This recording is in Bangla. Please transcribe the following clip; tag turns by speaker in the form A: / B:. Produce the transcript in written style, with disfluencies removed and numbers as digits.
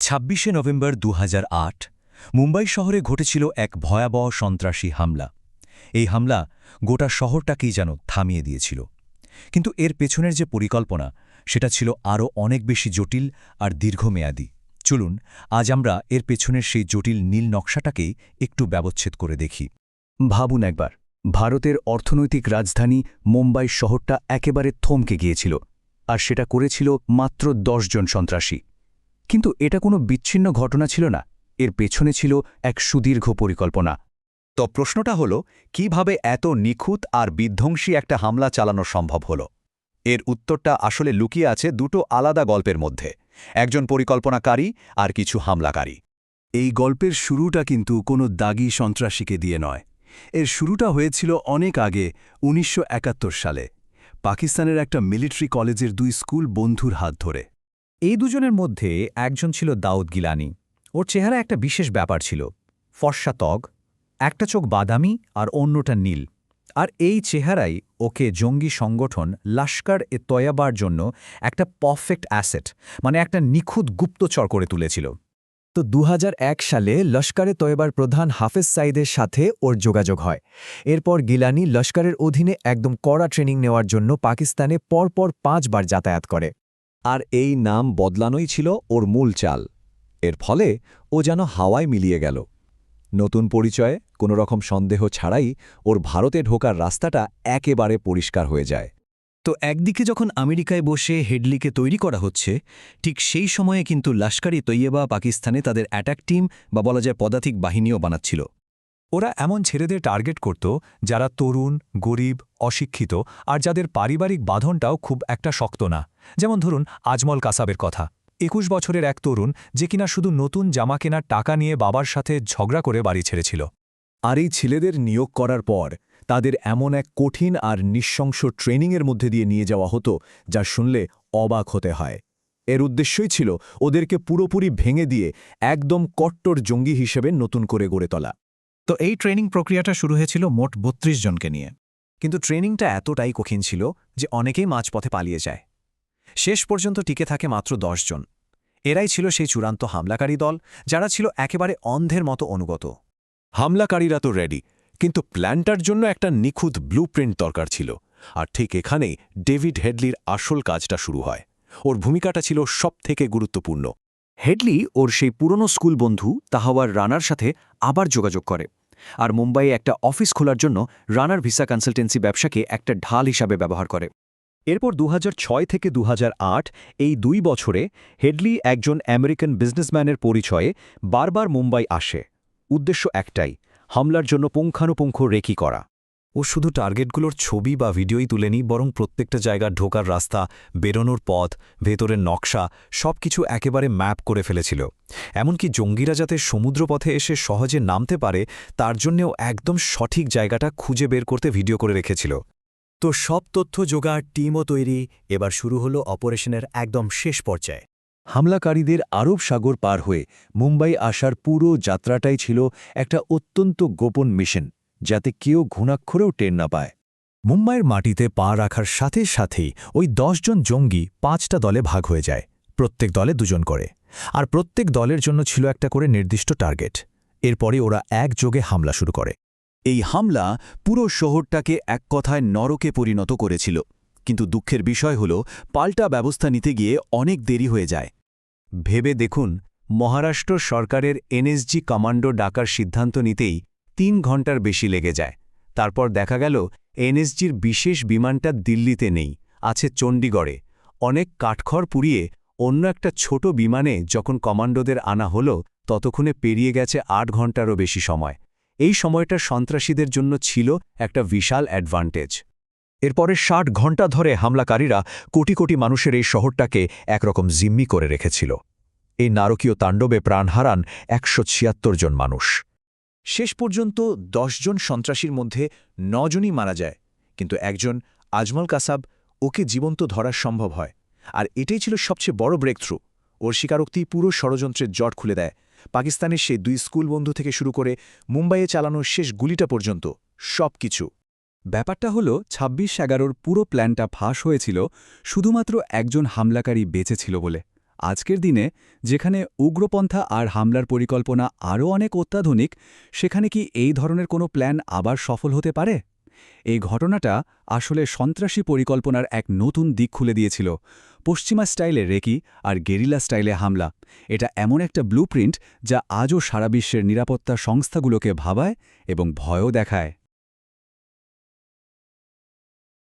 A: ২৬শে নভেম্বর ২০০৮ মুম্বাই শহরে ঘটেছিল এক ভয়াবহ সন্ত্রাসী হামলা। এই হামলা গোটা শহরটাকেই যেন থামিয়ে দিয়েছিল। কিন্তু এর পেছনের যে পরিকল্পনা, সেটা ছিল আরও অনেক বেশি জটিল আর দীর্ঘমেয়াদী। চলুন আজ আমরা এর পেছনের সেই জটিল নীল নকশাটাকেই একটু ব্যবচ্ছেদ করে দেখি।
B: ভাবুন একবার, ভারতের অর্থনৈতিক রাজধানী মুম্বাই শহরটা একেবারে থমকে গিয়েছিল, আর সেটা করেছিল মাত্র ১০ জন সন্ত্রাসী। কিন্তু এটা কোনো বিচ্ছিন্ন ঘটনা ছিল না, এর পেছনে ছিল এক সুদীর্ঘ পরিকল্পনা।
C: তো প্রশ্নটা হলো, কিভাবে এত নিখুঁত আর বিধ্বংসী একটা হামলা চালানো সম্ভব হলো? এর উত্তরটা আসলে লুকিয়ে আছে দুটো আলাদা গল্পের মধ্যে, একজন পরিকল্পনাকারী আর কিছু হামলাকারী।
B: এই গল্পের শুরুটা কিন্তু কোনো দাগী সন্ত্রাসীকে দিয়ে নয়। এর শুরুটা হয়েছিল অনেক আগে, ১৯৭১ সালে, পাকিস্তানের একটা মিলিটারি কলেজের ২ স্কুল বন্ধুর হাত ধরে।
A: এই দুজনের মধ্যে একজন ছিল দাউদ গিলানি। ওর চেহারা একটা বিশেষ ব্যাপার ছিল, ফর্সা ত্বক, একটা চোখ বাদামি আর অন্যটা নীল। আর এই চেহারাই ওকে জঙ্গি সংগঠন লস্কর-এ-তৈয়বার জন্য একটা পারফেক্ট অ্যাসেট, মানে একটা নিখুঁত গুপ্তচর করে তুলেছিল।
D: তো ২০০১ সালে লস্কর-এ-তৈয়বার প্রধান হাফেজ সাইদের সাথে ওর যোগাযোগ হয়। এরপর গিলানি লস্করের অধীনে একদম কড়া ট্রেনিং নেওয়ার জন্য পাকিস্তানে পরপর ৫ বার যাতায়াত করে।
E: আর এই নাম বদলানোই ছিল ওর মূল চাল। এর ফলে ও যেন হাওয়ায় মিলিয়ে গেল। নতুন পরিচয়ে কোনো রকম সন্দেহ ছাড়াই ওর ভারতে ঢোকার রাস্তাটা একেবারে পরিষ্কার হয়ে যায়।
A: তো একদিকে যখন আমেরিকায় বসে হেডলিকে তৈরি করা হচ্ছে, ঠিক সেই সময়ে কিন্তু লস্কর-ই-তৈয়বা পাকিস্তানে তাদের অ্যাটাক টিম বা বলা যায় পদাতিক বাহিনীও বানাচ্ছিল। ওরা এমন ছেলেদের টার্গেট করত যারা তরুণ, গরিব, অশিক্ষিত আর যাদের পারিবারিক বাঁধনটাও খুব একটা শক্ত না। যেমন ধরুন আজমল কাসাবের কথা, ২১ বছরের এক তরুণ যে কিনা শুধু নতুন জামা কেনার টাকা নিয়ে বাবার সাথে ঝগড়া করে বাড়ি ছেড়েছিল।
B: আর এই ছেলেদের নিয়োগ করার পর তাদের এমন এক কঠিন আর নৃশংস ট্রেনিংয়ের মধ্যে দিয়ে নিয়ে যাওয়া হতো, যা শুনলে অবাক হতে হয়। এর উদ্দেশ্যই ছিল ওদেরকে পুরোপুরি ভেঙে দিয়ে একদম কট্টর জঙ্গি হিসেবে নতুন করে গড়ে তোলা।
A: তো এই ট্রেনিং প্রক্রিয়াটা শুরু হয়েছিল মোট ৩২ জনকে নিয়ে। কিন্তু ট্রেনিংটা এতটাই কঠিন ছিল যে অনেকেই মাঝপথে পালিয়ে যায়। শেষ পর্যন্ত টিকে থাকে মাত্র ১০ জন। এরাই ছিল সেই চূড়ান্ত হামলাকারী দল, যারা ছিল একেবারে অন্ধের মতো অনুগত।
E: হামলাকারীরা তো রেডি, কিন্তু প্ল্যানটার জন্য একটা নিখুঁত ব্লুপ্রিন্ট দরকার ছিল। আর ঠিক এখানেই ডেভিড হেডলির আসল কাজটা শুরু হয়। ওর ভূমিকাটা ছিল সবথেকে গুরুত্বপূর্ণ।
B: হেডলি ওর সেই পুরনো স্কুল বন্ধু তাহাওয়ার রানার সাথে আবার যোগাযোগ করে, আর মুম্বাইয়ে একটা অফিস খোলার জন্য রানার ভিসা কনসালটেন্সি ব্যবসাকে একটা ঢাল হিসাবে ব্যবহার করে। এরপর ২০০৬ থেকে ২০০৮ এই ২ বছরে হেডলি একজন আমেরিকান বিজনেসম্যানের পরিচয়ে বারবার মুম্বাই আসে। উদ্দেশ্য একটাই, হামলার জন্য পুঙ্খানুপুঙ্খ রেকি করা।
A: ও শুধু টার্গেটগুলোর ছবি বা ভিডিওই তুলেনি, বরং প্রত্যেকটা জায়গার ঢোকার রাস্তা, বেরোনোর পথ, ভেতরের নকশা সবকিছু একেবারে ম্যাপ করে ফেলেছিল। এমনকি জঙ্গিরা যাতে সমুদ্রপথে এসে সহজে নামতে পারে, তার জন্যেও একদম সঠিক জায়গাটা খুঁজে বের করতে ভিডিও করে রেখেছিল।
D: তো সব তথ্য জোগাড়, টিমও তৈরি, এবার শুরু হলো অপারেশনের একদম শেষ পর্যায়ে।
B: হামলাকারীদের আরব সাগর পার হয়ে মুম্বাই আসার পুরো যাত্রাটাই ছিল একটা অত্যন্ত গোপন মিশন, যাতে কেউ ঘুণাক্ষরেও টের না পায়।
D: মুম্বাইয়ের মাটিতে পা রাখার সাথে সাথেই ওই ১০ জন জঙ্গি ৫টা দলে ভাগ হয়ে যায়, প্রত্যেক দলে ২ জন করে। আর প্রত্যেক দলের জন্য ছিল একটা করে নির্দিষ্ট টার্গেট। এরপরে ওরা একযোগে হামলা শুরু করে।
B: এই হামলা পুরো শহরটাকে এক কথায় নরকে পরিণত করেছিল। কিন্তু দুঃখের বিষয় হল, পাল্টা ব্যবস্থা নিতে গিয়ে অনেক দেরি হয়ে যায়।
A: ভেবে দেখুন, মহারাষ্ট্র সরকারের এনএসজি কমান্ডো ডাকার সিদ্ধান্ত নিতেই ৩ ঘণ্টার বেশি লেগে যায়। তারপর দেখা গেল এনএসজির বিশেষ বিমানটা দিল্লিতে নেই, আছে চণ্ডীগড়ে। অনেক কাঠখড় পুড়িয়ে অন্য একটা ছোট বিমানে যখন কমান্ডোদের আনা হলো, ততক্ষণে পেরিয়ে গেছে ৮ ঘণ্টারও বেশি সময়। এই সময়টা সন্ত্রাসীদের জন্য ছিল একটা বিশাল অ্যাডভান্টেজ।
E: এরপরে ৬০ ঘণ্টা ধরে হামলাকারীরা কোটি কোটি মানুষের এই শহরটাকে একরকম জিম্মি করে রেখেছিল। এই নারকীয় তাণ্ডবে প্রাণ হারান ১৭৬ জন মানুষ।
A: শেষ পর্যন্ত ১০ জন সন্ত্রাসীর মধ্যে ৯ জনই মারা যায়, কিন্তু একজন আজমল কাসাব, ওকে জীবন্ত ধরা সম্ভব হয়। আর এটাই ছিল সবচেয়ে বড় ব্রেক থ্রু। ওর স্বীকারোক্তি পুরো ষড়যন্ত্রের জট খুলে দেয়। পাকিস্তানের সেই ২ স্কুল বন্ধু থেকে শুরু করে মুম্বাইয়ে চালানোর শেষ গুলিটা পর্যন্ত সব কিছু।
F: ব্যাপারটা হলো ২৬/১১ পুরো প্ল্যানটা ফাঁস হয়েছিল শুধুমাত্র একজন হামলাকারী বেঁচে ছিল বলে।
C: আজকের দিনে যেখানে উগ্রপন্থা আর হামলার পরিকল্পনা আরও অনেক অত্যাধুনিক, সেখানে কি এই ধরনের কোনো প্ল্যান আবার সফল হতে পারে? এই ঘটনাটা আসলে সন্ত্রাসী পরিকল্পনার এক নতুন দিক খুলে দিয়েছিল। পশ্চিমা স্টাইলে রেকি আর গেরিলা স্টাইলে হামলা, এটা এমন একটা ব্লুপ্রিন্ট যা আজও সারা বিশ্বের নিরাপত্তা সংস্থাগুলোকে ভাবায় এবং ভয়ও দেখায়।